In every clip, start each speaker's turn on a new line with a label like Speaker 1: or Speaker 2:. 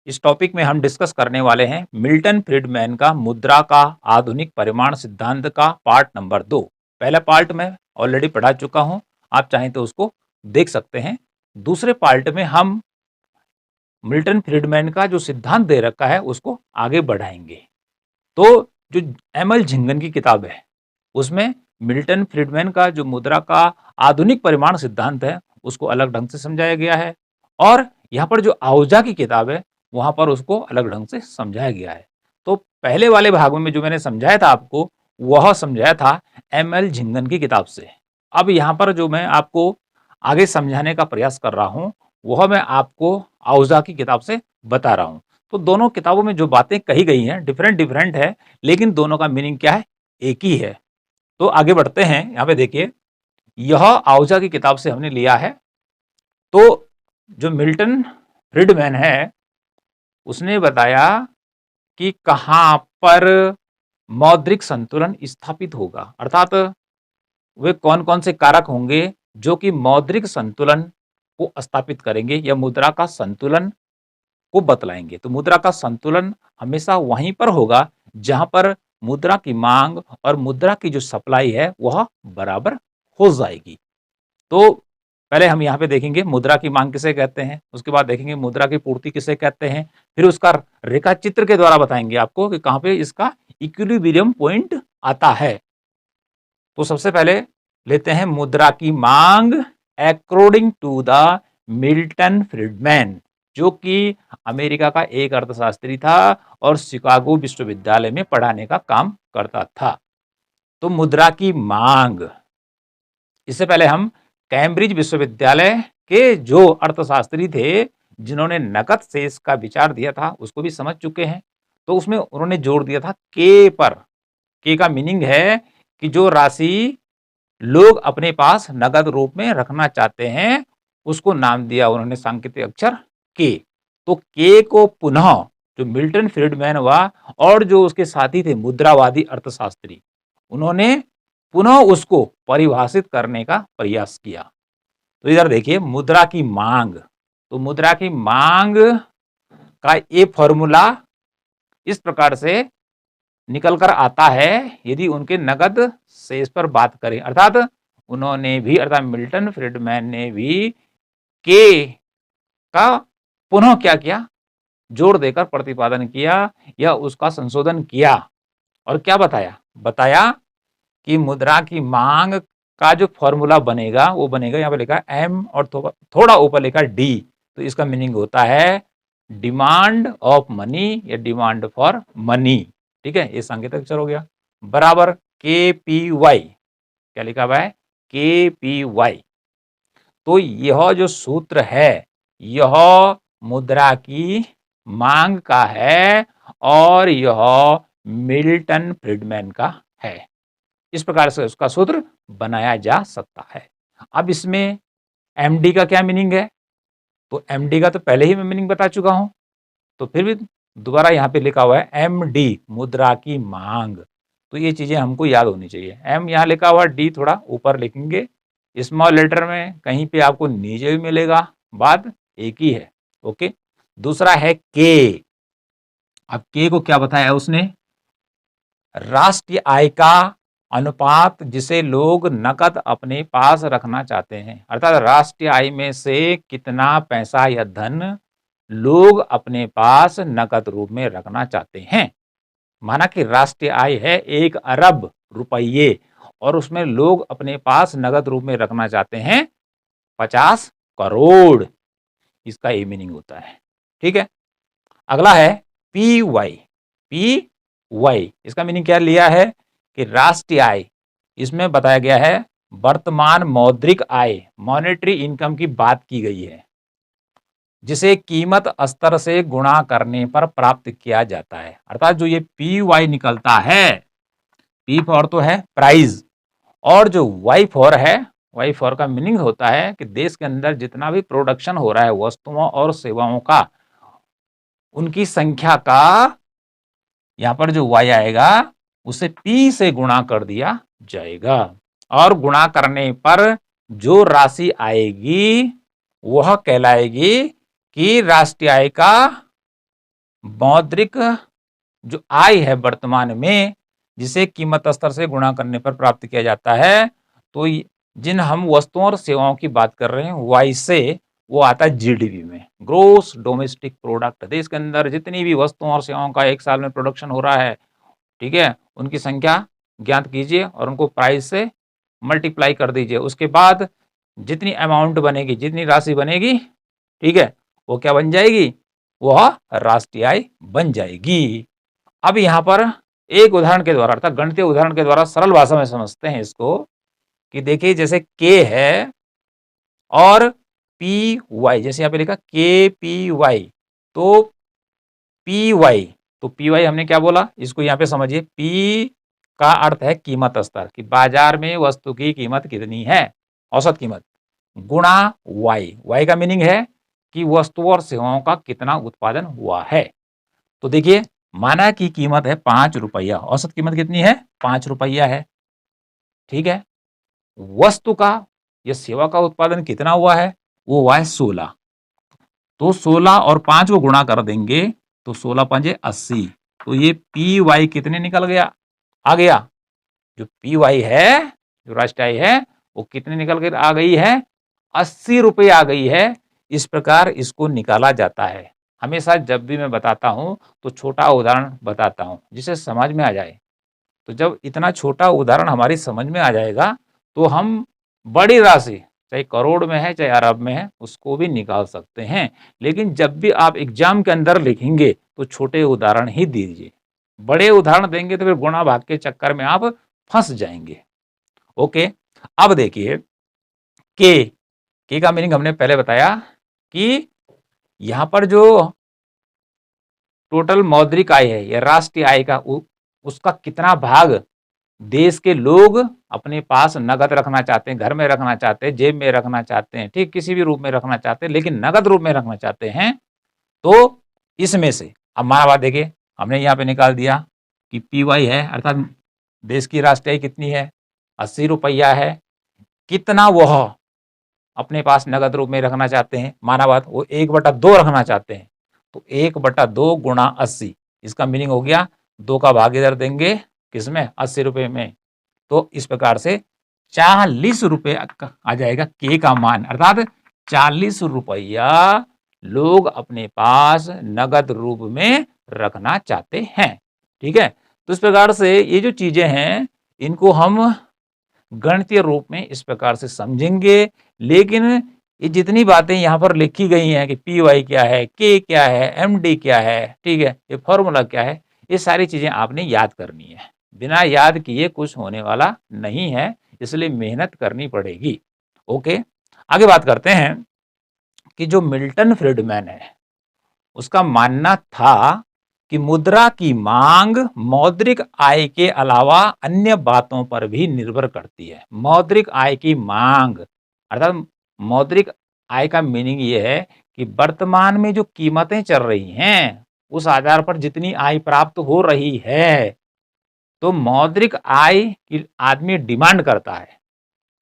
Speaker 1: इस टॉपिक में हम डिस्कस करने वाले हैं मिल्टन फ्रीडमैन का मुद्रा का आधुनिक परिमाण सिद्धांत का पार्ट नंबर 2। पहला पार्ट मैं ऑलरेडी पढ़ा चुका हूं, आप चाहें तो उसको देख सकते हैं। दूसरे पार्ट में हम मिल्टन फ्रीडमैन का जो सिद्धांत दे रखा है उसको आगे बढ़ाएंगे। तो जो एमएल झिंगन की किताब है उसमें मिल्टन फ्रीडमैन का जो मुद्रा का आधुनिक परिमाण सिद्धांत है उसको अलग ढंग से समझाया गया है, और यहाँ पर जो आहूजा की किताब है वहां पर उसको अलग ढंग से समझाया गया है। तो पहले वाले भागों में जो मैंने समझाया था आपको, वह समझाया था एमएल झिंगन की किताब से। अब यहाँ पर जो मैं आपको आगे समझाने का प्रयास कर रहा हूँ वह मैं आपको आहूजा की किताब से बता रहा हूँ। तो दोनों किताबों में जो बातें कही गई हैं डिफरेंट डिफरेंट है, लेकिन दोनों का मीनिंग क्या है, एक ही है। तो आगे बढ़ते हैं। यहाँ पे देखिए, यह आहूजा की किताब से हमने लिया है। तो जो मिल्टन फ्रीडमैन है उसने बताया कि कहां पर मौद्रिक संतुलन स्थापित होगा, अर्थात वे कौन कौन से कारक होंगे जो कि मौद्रिक संतुलन को स्थापित करेंगे या मुद्रा का संतुलन को बतलाएंगे। तो मुद्रा का संतुलन हमेशा वहीं पर होगा जहां पर मुद्रा की मांग और मुद्रा की जो सप्लाई है वह बराबर हो जाएगी। तो पहले हम यहाँ पे देखेंगे मुद्रा की मांग किसे कहते हैं, उसके बाद देखेंगे मुद्रा की पूर्ति किसे कहते हैं, फिर उसका रेखा चित्र के द्वारा बताएंगे आपको कि कहां पे इसका इक्विलिब्रियम पॉइंट आता है। तो सबसे पहले लेते हैं मुद्रा की मांग according to the Milton Friedman, जो कि अमेरिका का एक अर्थशास्त्री था और शिकागो विश्वविद्यालय में पढ़ाने का काम करता था। तो मुद्रा की मांग, इससे पहले हम कैम्ब्रिज विश्वविद्यालय के जो अर्थशास्त्री थे जिन्होंने नकद शेष का विचार दिया था उसको भी समझ चुके हैं। तो उसमें उन्होंने जोर दिया था के पर। के का मीनिंग है कि जो राशि लोग अपने पास नगद रूप में रखना चाहते हैं उसको नाम दिया उन्होंने सांकेतिक अक्षर के। तो के को पुनः जो मिल्टन फ्रीडमैन हुआ और जो उसके साथी थे मुद्रावादी अर्थशास्त्री, उन्होंने पुनः उसको परिभाषित करने का प्रयास किया। तो इधर देखिए मुद्रा की मांग, तो मुद्रा की मांग का ये फॉर्मूला इस प्रकार से निकल कर आता है यदि उनके नगद शेष पर बात करें, अर्थात उन्होंने भी, अर्थात मिल्टन फ्रीडमैन ने भी के का पुनः क्या किया, जोड़ देकर प्रतिपादन किया या उसका संशोधन किया। और क्या बताया, बताया कि मुद्रा की मांग का जो फॉर्मूला बनेगा वो बनेगा, यहाँ पे लिखा एम और थोड़ा ऊपर लिखा डी। तो इसका मीनिंग होता है डिमांड ऑफ मनी या डिमांड फॉर मनी। ठीक है, ये सांकेतिक अक्षर हो गया, बराबर के पी वाई। क्या लिखा हुआ है, के पी वाई। तो यह जो सूत्र है यह मुद्रा की मांग का है और यह मिल्टन फ्रीडमैन का है। इस प्रकार से उसका सूत्र बनाया जा सकता है। अब इसमें एमडी का क्या मीनिंग है, तो एमडी का तो पहले ही मैं मीनिंग बता चुका हूं, तो फिर भी दोबारा यहाँ पे लिखा हुआ है एमडी, मुद्रा की मांग। तो ये चीजें हमको याद होनी चाहिए। एम यहाँ लिखा हुआ, डी थोड़ा ऊपर लिखेंगे स्मॉल लेटर में, कहीं पे आपको नीचे भी मिलेगा, बात एक ही है। ओके, दूसरा है के। अब के को क्या बताया उसने, राष्ट्रीय आय का अनुपात जिसे लोग नकद अपने पास रखना चाहते हैं, अर्थात राष्ट्रीय आय में से कितना पैसा या धन लोग अपने पास नकद रूप में रखना चाहते हैं। माना कि राष्ट्रीय आय है 1 अरब रुपये और उसमें लोग अपने पास नगद रूप में रखना चाहते हैं 50 करोड़। इसका ये मीनिंग होता है। ठीक है, अगला है पी वाई। पी वाई इसका मीनिंग क्या लिया है कि राष्ट्रीय आय, इसमें बताया गया है वर्तमान मौद्रिक आय, मॉनेटरी इनकम की बात की गई है, जिसे कीमत स्तर से गुणा करने पर प्राप्त किया जाता है। अर्थात जो ये पी वाई निकलता है, पी फॉर तो है प्राइस, और जो वाई फॉर है, वाई फॉर का मीनिंग होता है कि देश के अंदर जितना भी प्रोडक्शन हो रहा है वस्तुओं और सेवाओं का, उनकी संख्या का यहां पर जो वाई आएगा उसे पी से गुणा कर दिया जाएगा, और गुणा करने पर जो राशि आएगी वह कहलाएगी कि राष्ट्रीय आय का मौद्रिक जो आय है वर्तमान में, जिसे कीमत स्तर से गुणा करने पर प्राप्त किया जाता है, तो जिन हम वस्तुओं और सेवाओं की बात कर रहे हैं वाई से वो आता है जीडीपी में, ग्रोस डोमेस्टिक प्रोडक्ट। देश के अंदर जितनी भी वस्तुओं और सेवाओं का एक साल में प्रोडक्शन हो रहा है, ठीक है, उनकी संख्या ज्ञात कीजिए और उनको प्राइस से मल्टीप्लाई कर दीजिए। उसके बाद जितनी अमाउंट बनेगी, जितनी राशि बनेगी, ठीक है, वो क्या बन जाएगी, वह राष्ट्रीय आय बन जाएगी। अब यहां पर एक उदाहरण के द्वारा अर्थात गणितीय उदाहरण के द्वारा सरल भाषा में समझते हैं इसको, कि देखिए जैसे के है और पी वाई, जैसे यहां पे लिखा के पी वाई, तो पी वाई, तो पी वाई हमने क्या बोला, इसको यहां पे समझिए। पी का अर्थ है कीमत स्तर, कि बाजार में वस्तु की कीमत कितनी है, औसत कीमत, गुणा वाई। वाई का मीनिंग है कि वस्तु और सेवाओं का कितना उत्पादन हुआ है। तो देखिए माना की कीमत है 5 रुपया, औसत कीमत कितनी है, 5 रुपया है, ठीक है। वस्तु का या सेवा का उत्पादन कितना हुआ है, वो हुआ है 16। तो 16 और 5 को गुणा कर देंगे तो 16 पंजे 80। तो ये पी वाई कितने निकल गया, आ गया, जो पी वाई है, जो राष्ट्रीय आय है, वो कितने निकल कर आ गई है, 80 रुपये आ गई है। इस प्रकार इसको निकाला जाता है। हमेशा जब भी मैं बताता हूं तो छोटा उदाहरण बताता हूं जिसे समझ में आ जाए। तो जब इतना छोटा उदाहरण हमारी समझ में आ जाएगा तो हम बड़ी राशि, चाहे करोड़ में है चाहे अरब में है, उसको भी निकाल सकते हैं। लेकिन जब भी आप एग्जाम के अंदर लिखेंगे तो छोटे उदाहरण ही दीजिए, बड़े उदाहरण देंगे तो फिर गुणा भाग के चक्कर में आप फंस जाएंगे। ओके, अब देखिए के का मीनिंग हमने पहले बताया कि यहां पर जो टोटल मौद्रिक आय है या राष्ट्रीय आय का उसका कितना भाग देश के लोग अपने पास नगद रखना चाहते हैं, घर में रखना चाहते हैं, जेब में रखना चाहते हैं, ठीक, किसी भी रूप में रखना चाहते हैं, लेकिन नगद रूप में रखना चाहते हैं। तो इसमें से अब हमारा बात देखिए, हमने यहाँ पे निकाल दिया कि पी वाई है, अर्थात देश की राष्ट्रीय आय कितनी है, 80 रुपया है। कितना वह अपने पास नगद रूप में रखना चाहते हैं, माना बात वो 1/2 रखना चाहते हैं, तो 1/2 गुणा 80, इसका मीनिंग हो गया 2 का भाग इधर देंगे किसमें, 80 रुपये में। तो इस प्रकार से 40 रुपये आ जाएगा के का मान, अर्थात 40 रुपया लोग अपने पास नगद रूप में रखना चाहते हैं, ठीक है। तो इस प्रकार से ये जो चीजें हैं इनको हम गणितीय रूप में इस प्रकार से समझेंगे। लेकिन ये जितनी बातें यहाँ पर लिखी गई हैं कि पी वाई क्या है, के क्या है, एम डी क्या है, ठीक है, ये फॉर्मूला क्या है, ये सारी चीजें आपने याद करनी है। बिना याद किए कुछ होने वाला नहीं है, इसलिए मेहनत करनी पड़ेगी। ओके, आगे बात करते हैं कि जो मिल्टन फ्रीडमैन है उसका मानना था कि मुद्रा की मांग मौद्रिक आय के अलावा अन्य बातों पर भी निर्भर करती है। मौद्रिक आय की मांग अर्थात मौद्रिक आय का मीनिंग ये है कि वर्तमान में जो कीमतें चल रही हैं उस आधार पर जितनी आय प्राप्त हो रही है, तो मौद्रिक आय की आदमी डिमांड करता है।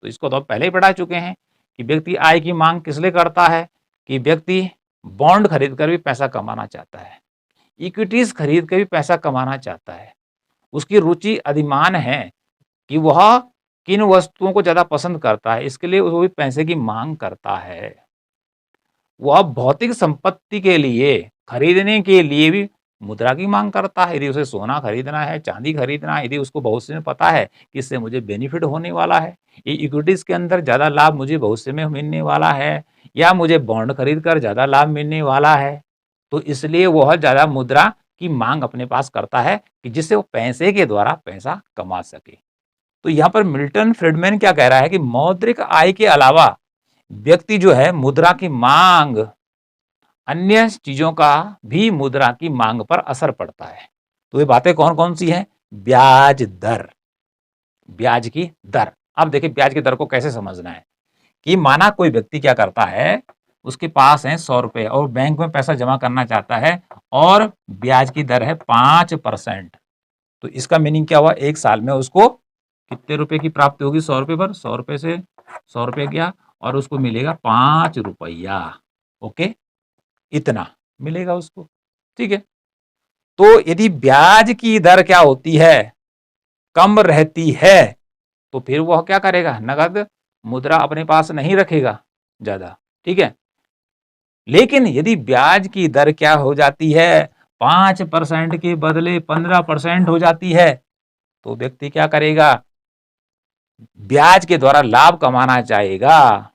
Speaker 1: तो इसको तो पहले ही पढ़ा चुके हैं कि व्यक्ति आय की मांग किस लिए करता है, कि व्यक्ति बॉन्ड खरीद कर भी पैसा कमाना चाहता है, इक्विटीज खरीद कर भी पैसा कमाना चाहता है। उसकी रुचि अधिमान है कि वह किन वस्तुओं को ज्यादा पसंद करता है, इसके लिए वो भी पैसे की मांग करता है। वह भौतिक संपत्ति के लिए खरीदने के लिए भी मुद्रा की मांग करता है। यदि उसे सोना खरीदना है, चांदी खरीदना है, यदि उसको भविष्य में पता है कि इससे मुझे बेनिफिट होने वाला है, ये इक्विटीज के अंदर ज्यादा लाभ मुझे भविष्य में मिलने वाला है, या मुझे बॉन्ड खरीद कर ज्यादा लाभ मिलने वाला है, तो इसलिए वह ज्यादा मुद्रा की मांग अपने पास करता है कि जिससे वो पैसे के द्वारा पैसा कमा सके। तो यहाँ पर मिल्टन फ्रीडमैन क्या कह रहा है कि मौद्रिक आय के अलावा व्यक्ति जो है मुद्रा की मांग, अन्य चीजों का भी मुद्रा की मांग पर असर पड़ता है। तो ये बातें कौन कौन सी हैं, ब्याज दर, ब्याज की दर। अब देखिए ब्याज की दर को कैसे समझना है, कि माना कोई व्यक्ति क्या करता है, उसके पास है 100 रुपए और बैंक में पैसा जमा करना चाहता है और ब्याज की दर है 5%। तो इसका मीनिंग क्या हुआ, एक साल में उसको कितने रुपए की प्राप्ति होगी, 100 रुपए पर, 100 रुपए से 100 रुपए गया और उसको मिलेगा 5 रुपया। ओके, इतना मिलेगा उसको, ठीक है। तो यदि ब्याज की दर क्या होती है, कम रहती है, तो फिर वह क्या करेगा, नगद मुद्रा अपने पास नहीं रखेगा ज्यादा, ठीक है। लेकिन यदि ब्याज की दर क्या हो जाती है, 5% के बदले 15% हो जाती है, तो व्यक्ति क्या करेगा, ब्याज के द्वारा लाभ कमाना चाहेगा।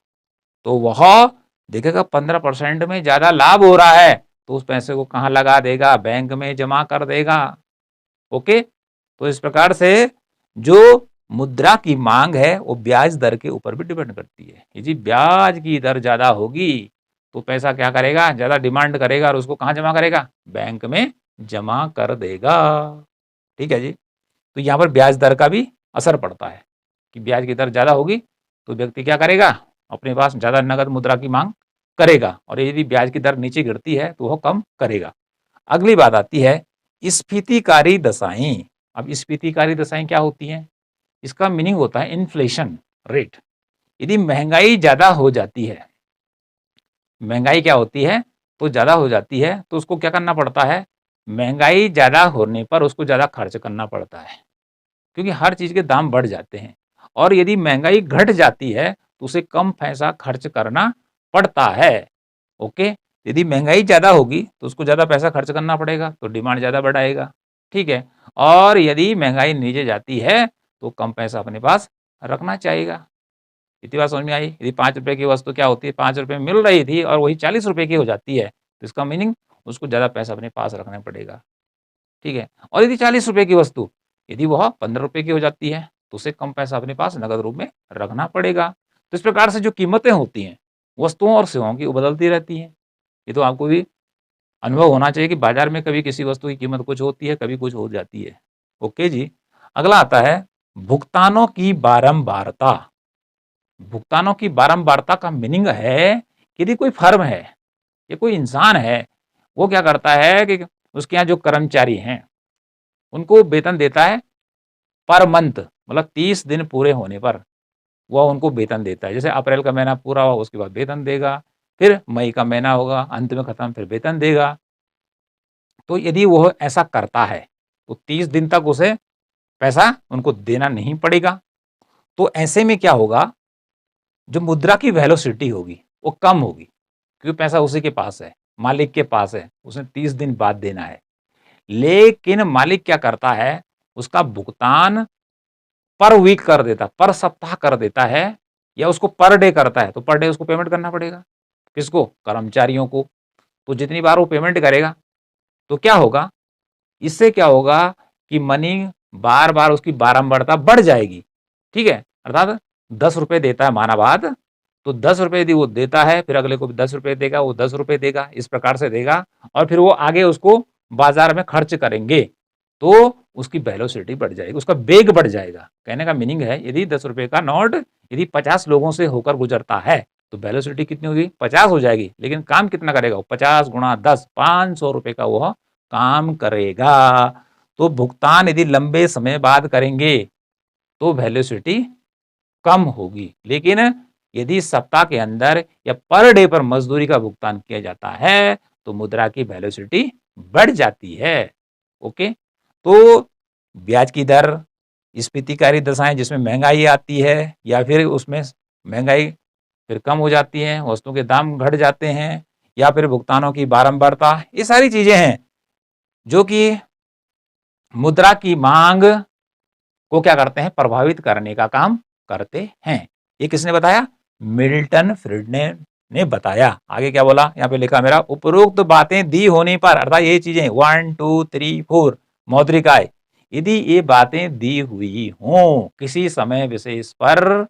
Speaker 1: तो वह देखेगा 15% में ज्यादा लाभ हो रहा है, तो उस पैसे को कहां लगा देगा, बैंक में जमा कर देगा। ओके, तो इस प्रकार से जो मुद्रा की मांग है वो ब्याज दर के ऊपर भी डिपेंड करती है। यदि ब्याज की दर ज्यादा होगी तो पैसा क्या करेगा, ज्यादा डिमांड करेगा और उसको कहां जमा करेगा, बैंक में जमा कर देगा। ठीक है जी। तो यहां पर ब्याज दर का भी असर पड़ता है कि ब्याज की दर ज्यादा होगी तो व्यक्ति क्या करेगा, अपने पास ज्यादा नगद मुद्रा की मांग करेगा, और यदि ब्याज की दर नीचे गिरती है तो वह कम करेगा। अगली बात आती है स्फीतिकारी दशाएं। अब स्फीतिकारी दशाएं क्या होती हैं, इसका मीनिंग होता है इन्फ्लेशन रेट। यदि महंगाई ज्यादा हो जाती है, महंगाई क्या होती है तो ज्यादा हो जाती है, तो उसको क्या करना पड़ता है, महंगाई ज्यादा होने पर उसको ज्यादा खर्च करना पड़ता है, क्योंकि हर चीज के दाम बढ़ जाते हैं। और यदि महंगाई घट जाती है तो उसे कम पैसा खर्च करना पड़ता है। ओके, यदि महंगाई ज्यादा होगी तो उसको ज्यादा पैसा खर्च करना पड़ेगा, तो डिमांड ज्यादा बढ़ाएगा। ठीक है, और यदि महंगाई नीचे जाती है तो कम पैसा अपने पास रखना चाहेगा। इतनी बात समझ में आई। यदि 5 रुपए की वस्तु क्या होती है, 5 रुपए मिल रही थी और वही 40 रुपए की हो जाती है, तो इसका मीनिंग उसको ज्यादा पैसा अपने पास रखना पड़ेगा। ठीक है, और यदि 40 रुपए की वस्तु यदि वह 15 रुपए की हो जाती है तो उसे कम पैसा अपने पास नगद रूप में रखना पड़ेगा। तो इस प्रकार से जो कीमतें होती हैं वस्तुओं और सेवाओं की, वो बदलती रहती हैं। ये तो आपको भी अनुभव होना चाहिए कि बाजार में कभी किसी वस्तु की कीमत कुछ होती है, कभी कुछ हो जाती है। ओके जी। अगला आता है भुगतानों की बारंबारता। भुगतानों की बारंबारता का मीनिंग है कि यदि कोई फर्म है या कोई इंसान है, वो क्या करता है कि उसके यहाँ जो कर्मचारी हैं उनको वेतन देता है पर मंथ, मतलब 30 दिन पूरे होने पर वह उनको वेतन देता है। जैसे अप्रैल का महीना पूरा हुआ उसके बाद वेतन देगा, फिर मई का महीना होगा अंत में खत्म, फिर वेतन देगा। तो यदि वह ऐसा करता है तो 30 दिन तक उसे पैसा उनको देना नहीं पड़ेगा। तो ऐसे में क्या होगा, जो मुद्रा की वेलोसिटी होगी वो कम होगी, क्योंकि पैसा उसी के पास है, मालिक के पास है, उसने 30 दिन बाद देना है। लेकिन मालिक क्या करता है, उसका भुगतान पर वीक कर देता, पर सप्ताह कर देता है, या उसको पर डे करता है, तो पर डे उसको पेमेंट करना पड़ेगा। किसको, कर्मचारियों को। तो जितनी बार वो पेमेंट करेगा तो क्या होगा, इससे क्या होगा कि मनी बार बार उसकी बारंबारता बढ़ जाएगी। ठीक है, अर्थात 10 रुपए देता है माना बाद, तो 10 रुपए यदि वो देता है फिर अगले को भी 10 रुपए देगा, वो 10 रुपए देगा, इस प्रकार से देगा, और फिर वो आगे उसको बाजार में खर्च करेंगे, तो उसकी वेलोसिटी बढ़ जाएगी, उसका वेग बढ़ जाएगा। कहने का मीनिंग है यदि 10 रुपए का नोट यदि 50 लोगों से होकर गुजरता है तो वेलोसिटी कितनी होगी, 50 हो जाएगी, लेकिन काम कितना करेगा, 50 गुणा 10, 500 रुपए का वह काम करेगा। तो भुगतान यदि लंबे समय बाद करेंगे तो वेलोसिटी कम होगी, लेकिन यदि सप्ताह के अंदर या पर डे पर मजदूरी का भुगतान किया जाता है तो मुद्रा की वेलोसिटी बढ़ जाती है। ओके, तो ब्याज की दर, स्फीतिकारी दशाएं जिसमें महंगाई आती है या फिर उसमें महंगाई फिर कम हो जाती है, वस्तुओं के दाम घट जाते हैं, या फिर भुगतानों की बारंबारता, ये सारी चीजें हैं जो कि मुद्रा की मांग को क्या करते हैं, प्रभावित करने का काम करते हैं। ये किसने बताया, मिल्टन फ्रीडने बताया। आगे क्या बोला, यहाँ पे लिखा मेरा, उपरोक्त बातें दी होने पर, अर्थात ये चीजें 1 2 3 4 मौद्रिक आय, यदि ये बातें दी हुई हों किसी समय विशेष पर,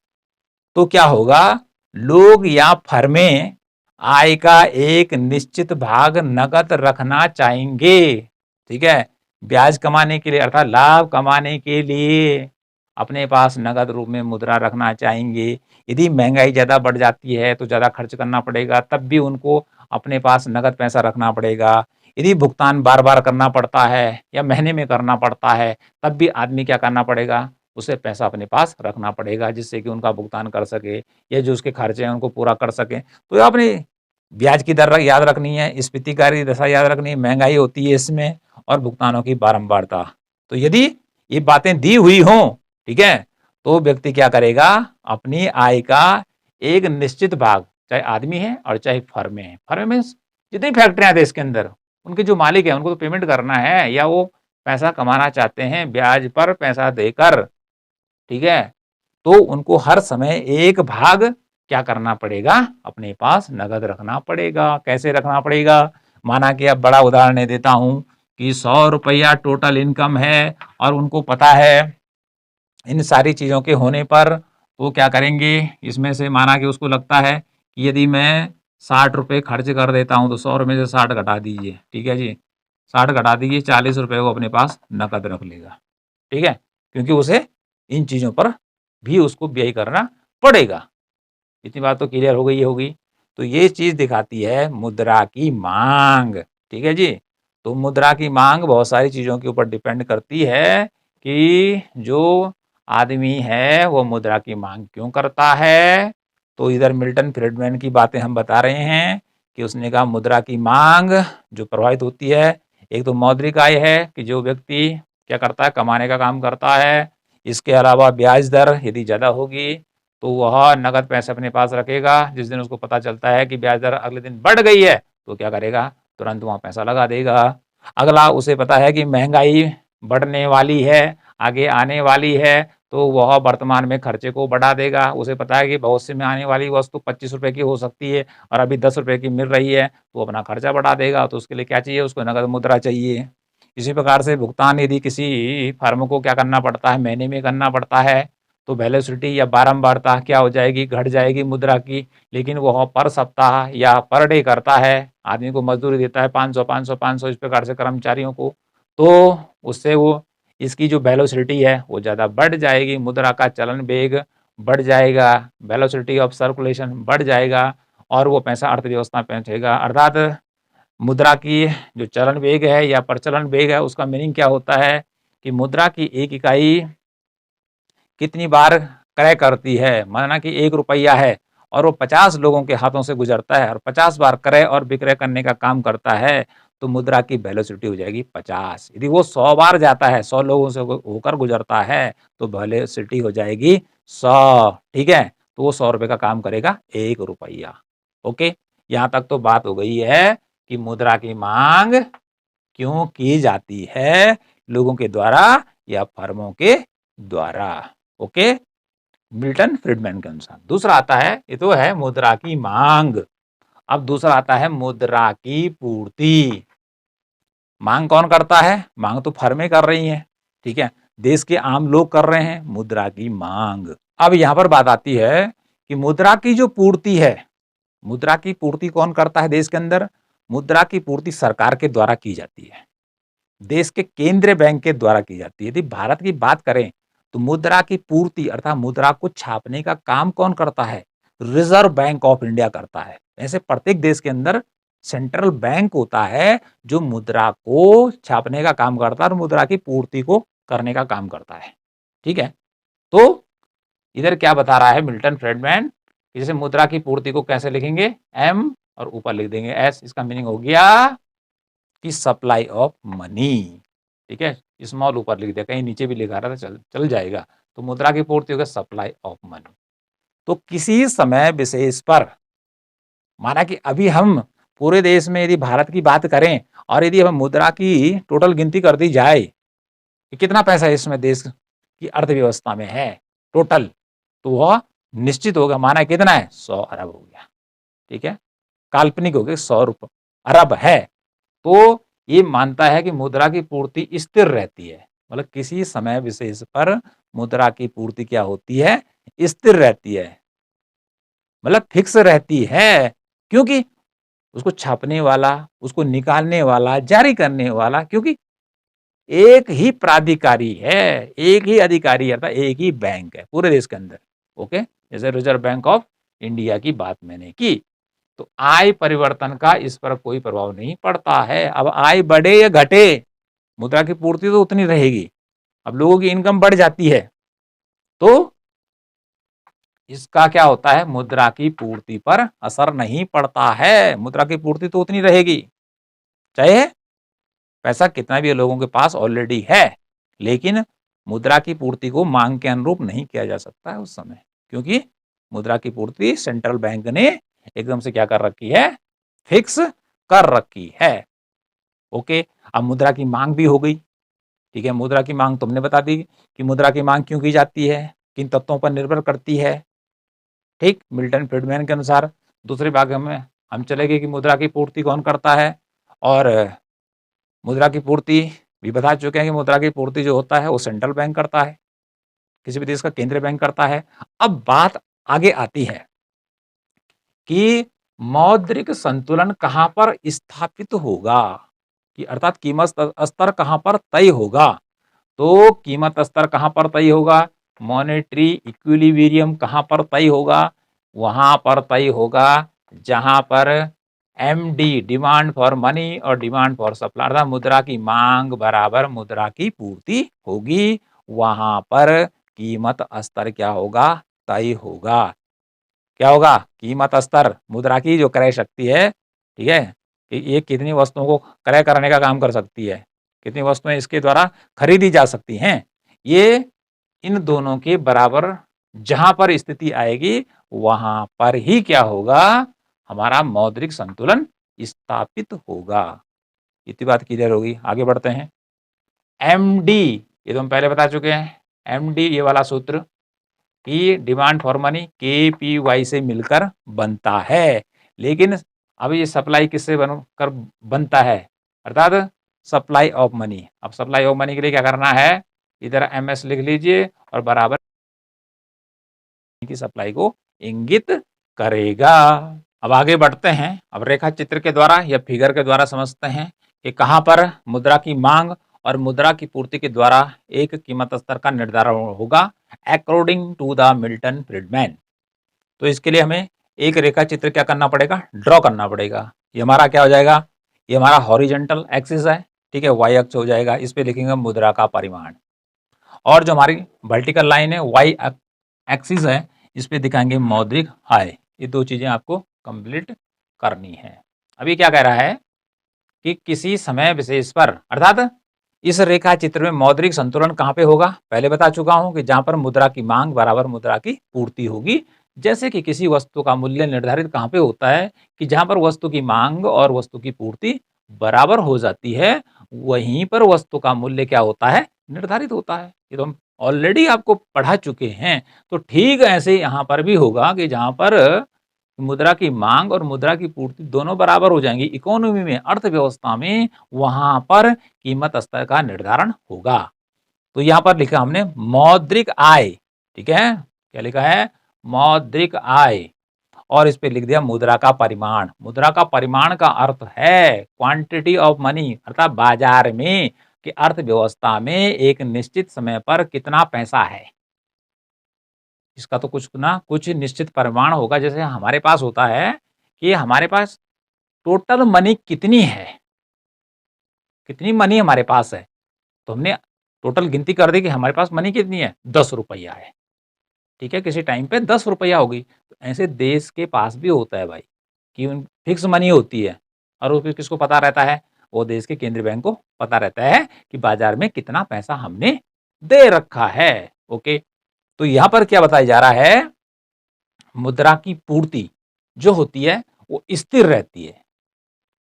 Speaker 1: तो क्या होगा, लोग या फर्में आय का एक निश्चित भाग नकद रखना चाहेंगे। ठीक है, ब्याज कमाने के लिए अर्थात लाभ कमाने के लिए अपने पास नगद रूप में मुद्रा रखना चाहेंगे। यदि महंगाई ज्यादा बढ़ जाती है तो ज्यादा खर्च करना पड़ेगा, तब भी उनको अपने पास नगद पैसा रखना पड़ेगा। यदि भुगतान बार बार करना पड़ता है या महीने में करना पड़ता है, तब भी आदमी क्या करना पड़ेगा, उसे पैसा अपने पास रखना पड़ेगा, जिससे कि उनका भुगतान कर सके या जो उसके खर्चे हैं उनको पूरा कर सके। तो आपने ब्याज की दर याद रखनी है, स्फीतिकारी दशा याद रखनी है, महंगाई होती है इसमें, और भुगतानों की बारंबारता। तो यदि ये बातें दी हुई हों, ठीक है, तो व्यक्ति क्या करेगा, अपनी आय का एक निश्चित भाग, चाहे आदमी है और चाहे फर्में हैं, फर्म मीन्स जितनी फैक्ट्रियां देश के अंदर, उनके जो मालिक है उनको तो पेमेंट करना है, या वो पैसा कमाना चाहते हैं ब्याज पर पैसा देकर, ठीक है, तो उनको हर समय एक भाग क्या करना पड़ेगा, अपने पास नगद रखना पड़ेगा। कैसे रखना पड़ेगा, माना कि अब बड़ा उदाहरण देता हूं कि 100 रुपया टोटल इनकम है और उनको पता है इन सारी चीजों के होने पर वो क्या करेंगे, इसमें से माना कि उसको लगता है कि यदि मैं 60 रुपये खर्च कर देता हूं तो 100 रुपये से 60 घटा दीजिए, ठीक है जी, 60 घटा दीजिए, 40 रुपये को अपने पास नकद रख लेगा, ठीक है, क्योंकि उसे इन चीजों पर भी उसको व्यय करना पड़ेगा। इतनी बात तो क्लियर हो गई होगी। तो ये चीज दिखाती है मुद्रा की मांग, ठीक है जी। तो मुद्रा की मांग बहुत सारी चीजों के ऊपर डिपेंड करती है कि जो आदमी है वो मुद्रा की मांग क्यों करता है। तो इधर मिल्टन फ्रीडमैन की बातें हम बता रहे हैं कि उसने कहा मुद्रा की मांग जो प्रभावित होती है, एक तो मौद्रिक आय है कि जो व्यक्ति क्या करता है, कमाने का काम करता है। इसके अलावा ब्याज दर यदि ज़्यादा होगी तो वह नगद पैसे अपने पास रखेगा। जिस दिन उसको पता चलता है कि ब्याज दर अगले दिन बढ़ गई है तो क्या करेगा, तुरंत वहाँ पैसा लगा देगा। अगला, उसे पता है कि महंगाई बढ़ने वाली है, आगे आने वाली है, तो वह वर्तमान में खर्चे को बढ़ा देगा। उसे पता है कि भविष्य में आने वाली वस्तु 25 रुपये की हो सकती है और अभी 10 रुपये की मिल रही है, तो अपना खर्चा बढ़ा देगा। तो उसके लिए क्या चाहिए, उसको नगद मुद्रा चाहिए। इसी प्रकार से भुगतान यदि किसी फर्म को क्या करना पड़ता है, महीने में करना पड़ता है, तो वेलोसिटी या बारंबारता क्या हो जाएगी, घट जाएगी मुद्रा की। लेकिन वह पर सप्ताह या पर डे करता है, आदमी को मजदूरी देता है 500 500 500 इस प्रकार से कर्मचारियों को, तो उससे वो इसकी जो वेलोसिटी है वो ज़्यादा बढ़ जाएगी, मुद्रा का चलन वेग बढ़ जाएगा, वेलोसिटी ऑफ सर्कुलेशन बढ़ जाएगा और वो पैसा अर्थव्यवस्था में पहुंचेगा। अर्थात मुद्रा की जो चलन वेग है या प्रचलन वेग है, उसका मीनिंग क्या होता है कि मुद्रा की एक इकाई कितनी बार क्रय करती है। माना कि 1 रुपया है और वो 50 लोगों के हाथों से गुजरता है और 50 बार क्रय और विक्रय करने का काम करता है, तो मुद्रा की वेलोसिटी हो जाएगी 50। यदि वो 100 बार जाता है, 100 लोगों से होकर गुजरता है, तो वेलोसिटी हो जाएगी 100, ठीक है। तो वो 100 रुपये का काम करेगा 1 रुपया। ओके, यहाँ तक तो बात हो गई है कि मुद्रा की मांग क्यों की जाती है, लोगों के द्वारा या फर्मों के द्वारा। ओके, मिल्टन फ्रीडमैन के अनुसार। दूसरा आता है, ये तो है मुद्रा की मांग। अब दूसरा आता है मुद्रा की पूर्ति। मांग कौन करता है, मांग तो फर्में कर रही हैं, ठीक है, देश के आम लोग कर रहे हैं मुद्रा की मांग। अब यहां पर बात आती है कि मुद्रा की जो पूर्ति है, मुद्रा की पूर्ति कौन करता है देश के अंदर, मुद्रा की पूर्ति सरकार के द्वारा की जाती है, देश के केंद्रीय बैंक के द्वारा की जाती है। यदि भारत की बात करें तो मुद्रा की पूर्ति अर्थात मुद्रा को छापने का काम कौन करता है, रिजर्व बैंक ऑफ इंडिया करता है। ऐसे प्रत्येक देश के अंदर सेंट्रल बैंक होता है जो मुद्रा को छापने का काम करता है और मुद्रा की पूर्ति को करने का काम करता है, ठीक है। तो इधर क्या बता रहा है मिल्टन फ्रीडमैन, जैसे मुद्रा की पूर्ति को कैसे लिखेंगे, एम और ऊपर लिख देंगे एस। इसका मीनिंग हो गया कि सप्लाई ऑफ मनी, ठीक है, स्मॉल ऊपर लिख दिया, कहीं नीचे भी लिखा रहा था चल जाएगा। तो मुद्रा की पूर्ति होगा सप्लाई ऑफ मनी। तो किसी समय विशेष पर, माना कि अभी हम पूरे देश में यदि भारत की बात करें और यदि हम मुद्रा की टोटल गिनती कर दी जाए कि कितना पैसा इसमें देश की अर्थव्यवस्था में है टोटल, तो वह निश्चित होगा, माना कितना है 100 अरब हो गया, ठीक है, काल्पनिक हो गया 100 अरब है। तो ये मानता है कि मुद्रा की पूर्ति स्थिर रहती है, मतलब किसी समय विशेष पर मुद्रा की पूर्ति क्या होती है, स्थिर रहती है, मतलब फिक्स रहती है। क्योंकि उसको छापने वाला, उसको निकालने वाला, जारी करने वाला, क्योंकि एक ही प्राधिकारी है, एक ही अधिकारी है, अर्थात एक ही बैंक है पूरे देश के अंदर। ओके, जैसे रिजर्व बैंक ऑफ इंडिया की बात मैंने की। तो आय परिवर्तन का इस पर कोई प्रभाव नहीं पड़ता है। अब आय बढ़े या घटे, मुद्रा की पूर्ति तो उतनी रहेगी। अब लोगों की इनकम बढ़ जाती है तो इसका क्या होता है, मुद्रा की पूर्ति पर असर नहीं पड़ता है, मुद्रा की पूर्ति तो उतनी रहेगी, चाहे पैसा कितना भी लोगों के पास ऑलरेडी है, लेकिन मुद्रा की पूर्ति को मांग के अनुरूप नहीं किया जा सकता है उस समय, क्योंकि मुद्रा की पूर्ति सेंट्रल बैंक ने एकदम से क्या कर रखी है, फिक्स कर रखी है। ओके, अब मुद्रा की मांग भी हो गई। ठीक है, मुद्रा की मांग तुमने बता दी कि मुद्रा की मांग क्यों की जाती है, किन तत्वों पर निर्भर करती है। ठीक, मिल्टन फ्रीडमैन के अनुसार दूसरे भाग में हम चले गए कि मुद्रा की पूर्ति कौन करता है, और मुद्रा की पूर्ति भी बता चुके हैं कि मुद्रा की पूर्ति जो होता है वो सेंट्रल बैंक करता है, किसी भी देश का केंद्रीय बैंक करता है। अब बात आगे आती है कि मौद्रिक संतुलन कहां पर स्थापित होगा, कि अर्थात कीमत स्तर कहां पर तय होगा। तो कीमत स्तर कहां पर तय होगा, मॉनेटरी इक्विलिब्रियम कहां पर तय होगा, वहां पर तय होगा जहां पर एमडी डिमांड फॉर मनी और डिमांड फॉर सप्लाई अर्थात मुद्रा की मांग बराबर मुद्रा की पूर्ति होगी, वहां पर कीमत स्तर क्या होगा, तय होगा। क्या होगा, कीमत स्तर मुद्रा की जो क्रय शक्ति है, ठीक है, कि ये कितनी वस्तुओं को क्रय करने का काम कर सकती है, कितनी वस्तुएं इसके द्वारा खरीदी जा सकती हैं, ये इन दोनों के बराबर जहां पर स्थिति आएगी वहां पर ही क्या होगा, हमारा मौद्रिक संतुलन स्थापित होगा। इतनी बात क्लियर होगी। आगे बढ़ते हैं। एमडी ये तो हम पहले बता चुके हैं, एमडी ये वाला सूत्र कि डिमांड फॉर मनी के पी वाई से मिलकर बनता है, लेकिन अब ये सप्लाई किससे बनकर बनता है, अर्थात सप्लाई ऑफ मनी। अब सप्लाई ऑफ मनी के लिए क्या करना है, इधर एम एस लिख लीजिए और बराबर की सप्लाई को इंगित करेगा। अब आगे बढ़ते हैं, अब रेखा चित्र के द्वारा या फिगर के द्वारा समझते हैं कि कहां पर मुद्रा की मांग और मुद्रा की पूर्ति के द्वारा एक कीमत स्तर का निर्धारण होगा according to the Milton Friedman. तो इसके लिए हमें एक रेखा चित्र क्या करना पड़ेगा, ड्रॉ करना पड़ेगा। ये हमारा क्या हो जाएगा, ये हमारा हॉरिजेंटल एक्सिस है, ठीक है, वाई अक्ष हो जाएगा, इस पे लिखेंगे मुद्रा का परिमाण, और जो हमारी वर्टिकल लाइन है वाई एक्सिस है, इस पे दिखाएंगे मौद्रिक आय। ये दो चीजें आपको कंप्लीट करनी है। अभी क्या कह रहा है कि किसी समय विशेष पर अर्थात इस रेखा चित्र में मौद्रिक संतुलन कहां पे होगा, पहले बता चुका हूं कि जहां पर मुद्रा की मांग बराबर मुद्रा की पूर्ति होगी। जैसे कि किसी वस्तु का मूल्य निर्धारित कहां पे होता है, कि जहां पर वस्तु की मांग और वस्तु की पूर्ति बराबर हो जाती है, वहीं पर वस्तु का मूल्य क्या होता है, निर्धारित होता है। ये तो हम ऑलरेडी आपको पढ़ा चुके हैं। तो ठीक ऐसे यहाँ पर भी होगा कि जहां पर मुद्रा की मांग और मुद्रा की पूर्ति दोनों बराबर हो जाएंगी इकोनॉमी में, अर्थव्यवस्था में, वहां पर कीमत स्तर का निर्धारण होगा। तो यहां पर लिखा हमने मौद्रिक आय, ठीक है, क्या लिखा है, मौद्रिक आय, और इस पे लिख दिया मुद्रा का परिमाण। मुद्रा का परिमाण का अर्थ है क्वांटिटी ऑफ मनी, अर्थात बाजार में कि अर्थव्यवस्था में एक निश्चित समय पर कितना पैसा है, इसका तो कुछ ना कुछ निश्चित परिमाण होगा। जैसे हमारे पास होता है कि हमारे पास टोटल मनी कितनी है, कितनी मनी हमारे पास है, तो हमने टोटल गिनती कर दी कि हमारे पास मनी कितनी है, 10 रुपया है, ठीक है, किसी टाइम पे 10 रुपया होगी। तो ऐसे देश के पास भी होता है भाई कि फिक्स मनी होती है, और वो किसको पता रहता है, वो देश के केंद्रीय बैंक को पता रहता है कि बाजार में कितना पैसा हमने दे रखा है। ओके, तो यहां पर क्या बताया जा रहा है, मुद्रा की पूर्ति जो होती है वो स्थिर रहती है,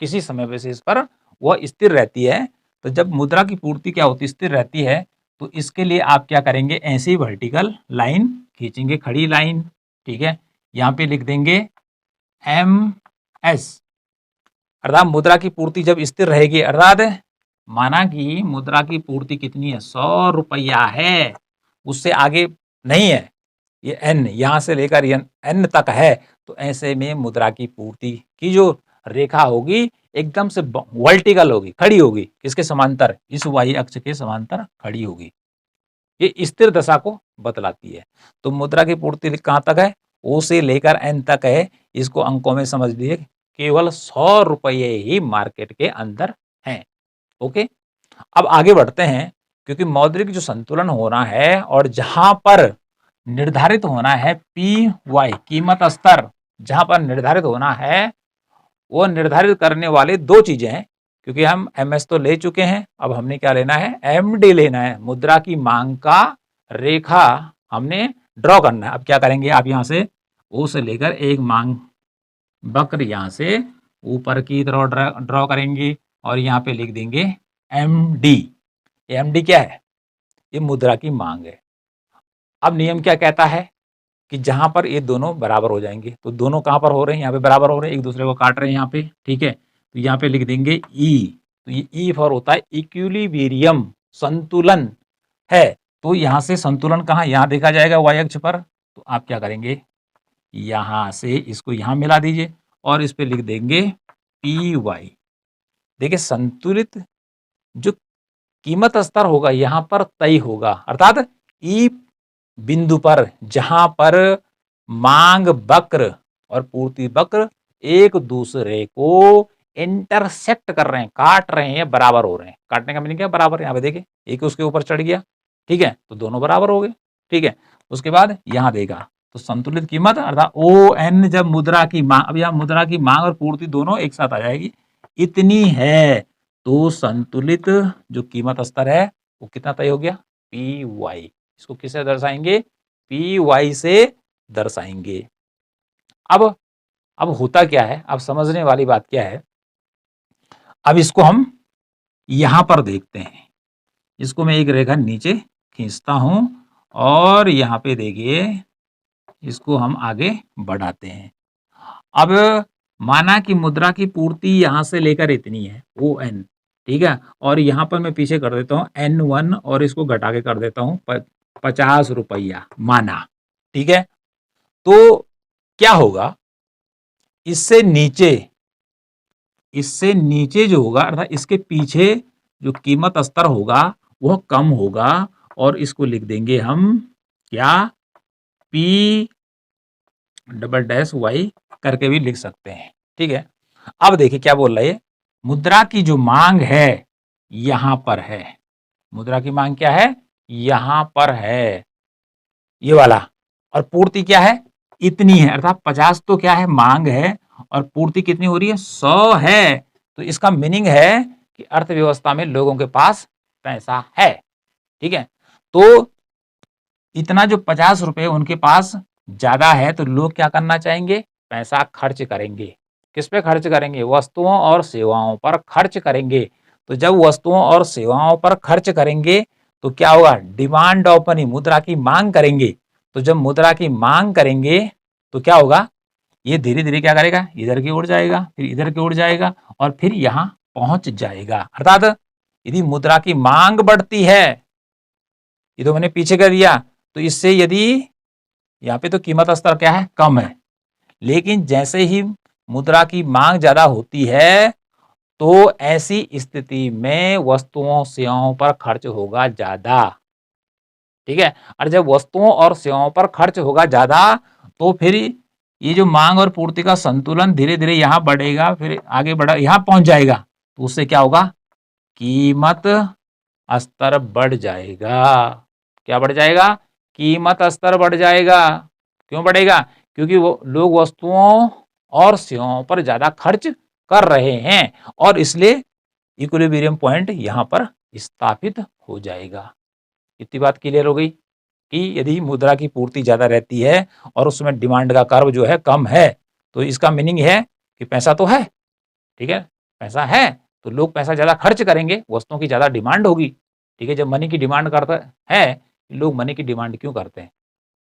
Speaker 1: किसी समय विशेष पर वह स्थिर रहती है। तो जब मुद्रा की पूर्ति क्या होती है, स्थिर रहती है, तो इसके लिए आप क्या करेंगे, ऐसी वर्टिकल लाइन खींचेंगे, खड़ी लाइन, ठीक है, यहाँ पे लिख देंगे एम एस, अर्थात मुद्रा की पूर्ति जब स्थिर रहेगी, अर्थात माना कि मुद्रा की पूर्ति कितनी है, 100 रुपया है, उससे आगे नहीं है, ये एन यहां से लेकर एन तक है, तो ऐसे में मुद्रा की पूर्ति की जो रेखा होगी एकदम से वर्टिकल होगी, खड़ी होगी, किसके समांतर, इस वाई अक्ष के समांतर खड़ी होगी। ये स्थिर दशा को बतलाती है। तो मुद्रा की पूर्ति कहां तक है, ओ से लेकर एन तक है, इसको अंकों में समझ लीजिए, केवल 100 रुपये ही मार्केट के अंदर हैं। ओके, अब आगे बढ़ते हैं, क्योंकि मौद्रिक जो संतुलन होना है और जहां पर निर्धारित होना है पी वाई कीमत स्तर, जहां पर निर्धारित होना है, वो निर्धारित करने वाले दो चीजें हैं, क्योंकि हम एमएस तो ले चुके हैं, अब हमने क्या लेना है, एमडी लेना है। मुद्रा की मांग का रेखा हमने ड्रॉ करना है। अब क्या करेंगे, आप यहाँ से ओ से लेकर एक मांग वक्र यहाँ से ऊपर की तरफ ड्रॉ करेंगे और यहाँ पे लिख देंगे एमडी। एमडी क्या है, ये मुद्रा की मांग है। अब नियम क्या कहता है कि जहां पर ये दोनों बराबर हो जाएंगे, तो दोनों कहां पर हो रहे हैं, यहाँ पे बराबर हो रहे हैं, एक दूसरे को काट रहे हैं यहाँ पे, ठीक है। तो यहाँ पे लिख देंगे ई, तो ये ई फॉर होता है इक्विलिब्रियम, संतुलन है। तो यहाँ से संतुलन कहाँ, यहाँ देखा जाएगा वाई अक्ष पर। तो आप क्या करेंगे, यहाँ से इसको यहाँ मिला दीजिए और इस पे लिख देंगे पी वाई। देखिए संतुलित जो कीमत स्तर होगा यहाँ पर तय होगा, अर्थात ई बिंदु पर जहां पर मांग वक्र और पूर्ति वक्र एक दूसरे को इंटरसेक्ट कर रहे हैं, काट रहे हैं, बराबर हो रहे हैं। काटने का मीनिंग क्या, बराबर। यहाँ पे देखिए एक उसके ऊपर चढ़ गया, ठीक है, तो दोनों बराबर हो गए, ठीक है। उसके बाद यहाँ देगा तो संतुलित कीमत अर्थात ओ एन, जब मुद्रा की मांग, अब यहाँ मुद्रा की मांग और पूर्ति दोनों एक साथ आ जाएगी, इतनी है, तो संतुलित जो कीमत स्तर है वो कितना तय हो गया, पी वाई। इसको किससे दर्शाएंगे, पी वाई से दर्शाएंगे। अब होता क्या है, अब समझने वाली बात क्या है, अब इसको हम यहां पर देखते हैं। इसको मैं एक रेखा नीचे खींचता हूं और यहाँ पे देखिए इसको हम आगे बढ़ाते हैं। अब माना कि मुद्रा की पूर्ति यहां से लेकर इतनी है ओ एन, ठीक है, और यहाँ पर मैं पीछे कर देता हूँ N1 और इसको घटा के कर देता हूँ 50 रुपया माना, ठीक है। तो क्या होगा, इससे नीचे जो होगा अर्थात इसके पीछे जो कीमत स्तर होगा वह कम होगा और इसको लिख देंगे हम क्या, पी डबल डैश वाई करके भी लिख सकते हैं, ठीक है। अब देखिए क्या बोल रहा है, मुद्रा की जो मांग है यहां पर है, मुद्रा की मांग क्या है, यहां पर है ये वाला, और पूर्ति क्या है, इतनी है, अर्थात 50 तो क्या है, मांग है, और पूर्ति कितनी हो रही है, 100 है। तो इसका मीनिंग है कि अर्थव्यवस्था में लोगों के पास पैसा है, ठीक है। तो इतना जो 50 रुपए उनके पास ज्यादा है, तो लोग क्या करना चाहेंगे, पैसा खर्च करेंगे। किस पे खर्च करेंगे, वस्तुओं और सेवाओं पर खर्च करेंगे। तो जब वस्तुओं और सेवाओं पर खर्च करेंगे तो क्या होगा, डिमांड ऑफ मनी, मुद्रा की मांग करेंगे। तो जब मुद्रा की मांग करेंगे तो क्या होगा, ये धीरे धीरे क्या करेगा, इधर की ओर जाएगा, फिर इधर की ओर जाएगा और फिर यहां पहुंच जाएगा। अर्थात यदि मुद्रा की मांग बढ़ती है, ये तो मैंने पीछे कर दिया, तो इससे यदि यहाँ पे तो कीमत स्तर क्या है, कम है, लेकिन जैसे ही मुद्रा की मांग ज्यादा होती है तो ऐसी स्थिति में वस्तुओं सेवाओं पर खर्च होगा ज्यादा, ठीक है। और जब वस्तुओं और सेवाओं पर खर्च होगा ज्यादा तो फिर ये जो मांग और पूर्ति का संतुलन धीरे धीरे यहां बढ़ेगा, फिर आगे बढ़ा यहां पहुंच जाएगा, तो उससे क्या होगा, कीमत स्तर बढ़ जाएगा। क्या बढ़ जाएगा, कीमत स्तर बढ़ जाएगा। क्यों बढ़ेगा, क्योंकि वो लोग वस्तुओं और सेवाओं पर ज्यादा खर्च कर रहे हैं और इसलिए इक्विलिब्रियम पॉइंट यहां पर स्थापित हो जाएगा। इतनी बात क्लियर हो गई कि यदि मुद्रा की पूर्ति ज्यादा रहती है और उसमें डिमांड का कर्व जो है कम है, तो इसका मीनिंग है कि पैसा तो है, ठीक है, पैसा है तो लोग पैसा ज्यादा खर्च करेंगे, वस्तुओं की ज्यादा डिमांड होगी, ठीक है। जब मनी की डिमांड करता है, लोग मनी की डिमांड क्यों करते हैं,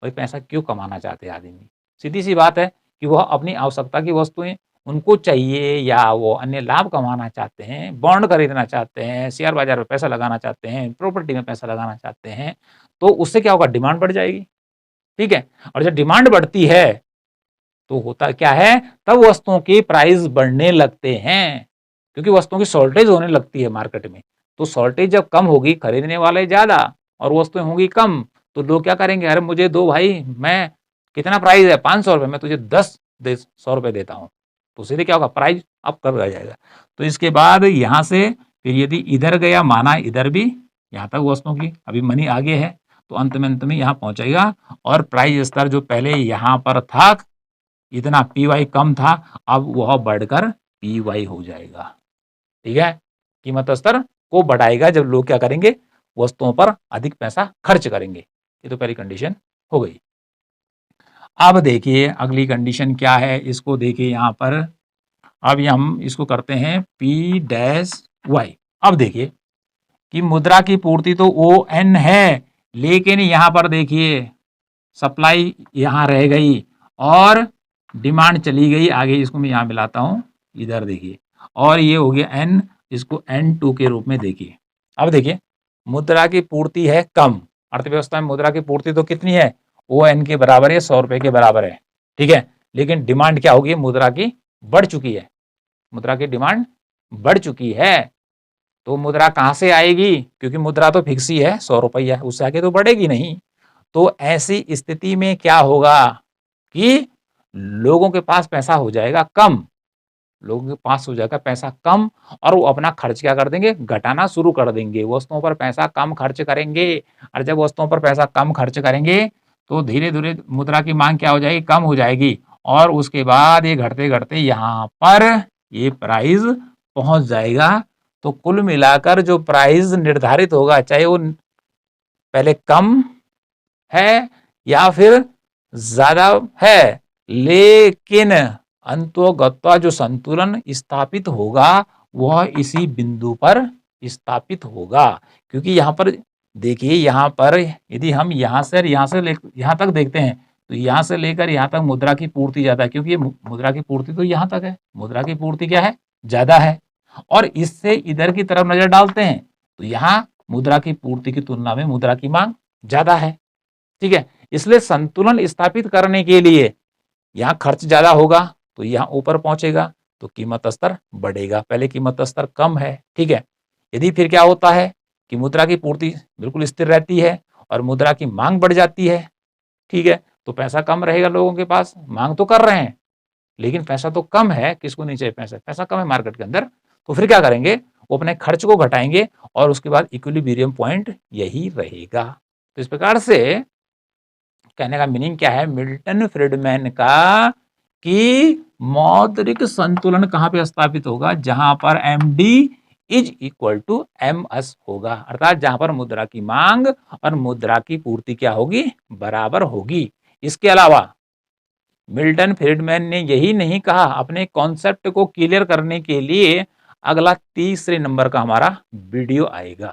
Speaker 1: भाई पैसा क्यों कमाना चाहते हैं आदमी, सीधी सी बात है कि वह अपनी आवश्यकता की वस्तुएं उनको चाहिए या वो अन्य लाभ कमाना चाहते हैं, बॉन्ड खरीदना चाहते हैं, शेयर बाजार में पैसा लगाना चाहते हैं, प्रॉपर्टी में पैसा लगाना चाहते हैं, तो उससे क्या होगा, डिमांड बढ़ जाएगी, ठीक है। और जब डिमांड बढ़ती है तो होता क्या है, तब वस्तुओं की प्राइस बढ़ने लगते हैं, क्योंकि वस्तुओं की शॉर्टेज होने लगती है मार्केट में। तो शॉर्टेज जब कम होगी, खरीदने वाले ज्यादा और वस्तुएं होंगी कम, तो लोग क्या करेंगे, अरे मुझे दो भाई, मैं कितना प्राइस है, 500 रुपए, मैं तुझे 100 रुपए देता हूँ, तो सीधे क्या होगा, प्राइस अप कर रह जाएगा। तो इसके बाद यहाँ से फिर यदि इधर गया, माना इधर भी, यहाँ तक वस्तुओं की अभी मनी आगे है, तो अंत में यहाँ पहुंचेगा और प्राइस स्तर जो पहले यहाँ पर था, इतना पी वाई कम था, अब वह बढ़कर पी वाई हो जाएगा, ठीक है। कीमत स्तर को बढ़ाएगा जब लोग क्या करेंगे, वस्तुओं पर अधिक पैसा खर्च करेंगे। ये तो पहली कंडीशन हो गई। अब देखिए अगली कंडीशन क्या है, इसको देखिए यहाँ पर। अब ये हम इसको करते हैं P डैश वाई। अब देखिए कि मुद्रा की पूर्ति तो ON है, लेकिन यहाँ पर देखिए सप्लाई यहाँ रह गई और डिमांड चली गई आगे। इसको मैं यहाँ मिलाता हूँ, इधर देखिए, और ये हो गया N, इसको N2 के रूप में देखिए। अब देखिए मुद्रा की पूर्ति है कम, अर्थव्यवस्था में मुद्रा की पूर्ति तो कितनी है, ON के बराबर है, 100 रुपए के बराबर है, ठीक है। लेकिन डिमांड क्या होगी, मुद्रा की बढ़ चुकी है, मुद्रा की डिमांड बढ़ चुकी है। तो मुद्रा कहाँ से आएगी, क्योंकि मुद्रा तो फिक्स ही है 100 रुपया, उससे आगे तो बढ़ेगी नहीं। तो ऐसी स्थिति में क्या होगा कि लोगों के पास पैसा हो जाएगा कम, लोगों के पास हो जाएगा पैसा कम, और वो अपना खर्च क्या कर देंगे, घटाना शुरू कर देंगे, वस्तुओं पर पैसा कम खर्च करेंगे। और जब वस्तुओं पर पैसा कम खर्च करेंगे तो धीरे धीरे मुद्रा की मांग क्या हो जाएगी, कम हो जाएगी, और उसके बाद ये घटते घटते यहाँ पर ये प्राइस पहुंच जाएगा। तो कुल मिलाकर जो प्राइस निर्धारित होगा, चाहे वो पहले कम है या फिर ज्यादा है, लेकिन अंतोगत्वा जो संतुलन स्थापित होगा वह इसी बिंदु पर स्थापित होगा। क्योंकि यहाँ पर देखिए, यहाँ पर यदि हम यहाँ से यहाँ तक देखते हैं तो यहाँ से लेकर यहाँ तक मुद्रा की पूर्ति ज्यादा है, क्योंकि ये मुद्रा की पूर्ति तो यहाँ तक है, मुद्रा की पूर्ति क्या है, ज्यादा है। और इससे इधर की तरफ नजर डालते हैं तो यहाँ मुद्रा की पूर्ति की तुलना में मुद्रा की मांग ज्यादा है, ठीक है। इसलिए संतुलन स्थापित करने के लिए यहाँ खर्च ज्यादा होगा तो यहाँ ऊपर पहुंचेगा, तो कीमत स्तर बढ़ेगा। पहले कीमत स्तर कम है, ठीक है। यदि फिर क्या होता है कि मुद्रा की पूर्ति बिल्कुल स्थिर रहती है और मुद्रा की मांग बढ़ जाती है, ठीक है, तो पैसा कम रहेगा लोगों के पास, मांग तो कर रहे हैं लेकिन पैसा तो कम है, किसको नहीं चाहिए पैसा, पैसा कम है मार्केट के अंदर। तो फिर क्या करेंगे, वो अपने खर्च को घटाएंगे और उसके बाद इक्विलिब्रियम पॉइंट यही रहेगा। तो इस प्रकार से कहने का मीनिंग क्या है मिल्टन फ्रीडमैन का, कि मौद्रिक संतुलन कहां पे स्थापित होगा, जहां पर MD is equal to MS होगा, अर्थात जहां पर मुद्रा की मांग और मुद्रा की पूर्ति क्या होगी, बराबर होगी। इसके अलावा मिल्टन फ्रीडमैन ने यही नहीं कहा, अपने कॉन्सेप्ट को क्लियर करने के लिए अगला तीसरे नंबर का हमारा वीडियो आएगा।